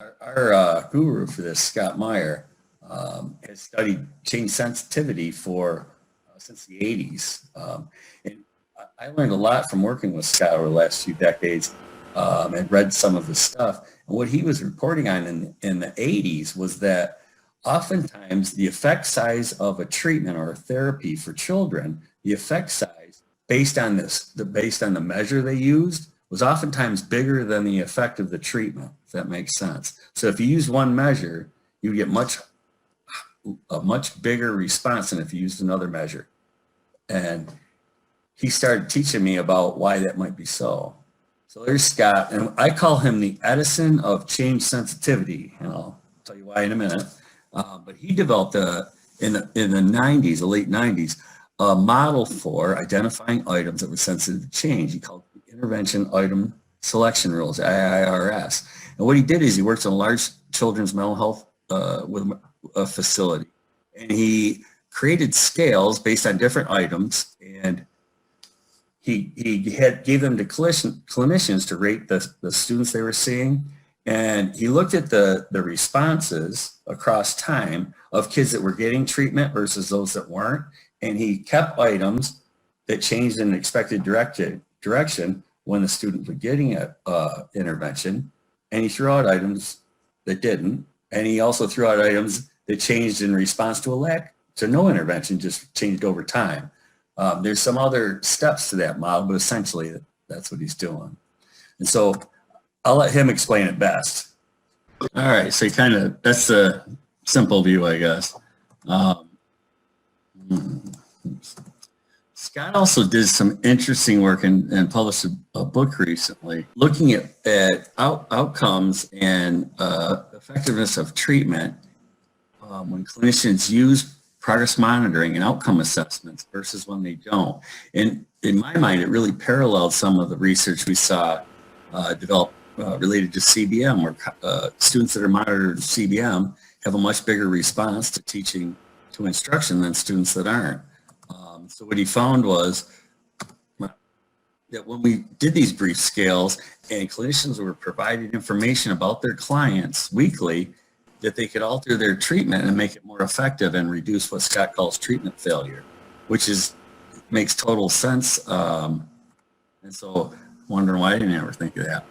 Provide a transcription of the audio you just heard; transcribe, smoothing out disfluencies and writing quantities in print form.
Our guru for this, Scott Meier, has studied change sensitivity for since the 80s. And I learned a lot from working with Scott over the last few decades and read some of his stuff. And what he was reporting on in the 80s was that oftentimes the effect size of a treatment or a therapy for children, the effect size based on based on the measure they used was oftentimes bigger than the effect of the treatment, if that makes sense. So if you use one measure, you get a much bigger response than if you used another measure. And he started teaching me about why that might be so. So there's Scott, and I call him the Edison of change sensitivity, and I'll tell you why in a minute. But he developed in the 90s, the late 90s, a model for identifying items that were sensitive to change. He called it the Intervention Item Selection Rules, IIRS. And what he did is he worked in a large children's mental health with a facility. And he created scales based on different items, and he gave them to clinicians to rate the students they were seeing. And he looked at the responses across time of kids that were getting treatment versus those that weren't. And he kept items that changed in an expected direction when the student was getting an intervention. And he threw out items that didn't. And he also threw out items that changed in response to no intervention, just changed over time. There's some other steps to that model, but essentially that's what he's doing. And so I'll let him explain it best. All right, so that's a simple view, I guess. Scott also did some interesting work and published a book recently looking at outcomes and effectiveness of treatment when clinicians use progress monitoring and outcome assessments versus when they don't. And in my mind, it really paralleled some of the research we saw develop related to CBM, where students that are monitored CBM have a much bigger response to teaching to instruction than students that aren't. So what he found was that when we did these brief scales and clinicians were provided information about their clients weekly, that they could alter their treatment and make it more effective and reduce what Scott calls treatment failure, which makes total sense. And so wondering why I didn't ever think of that.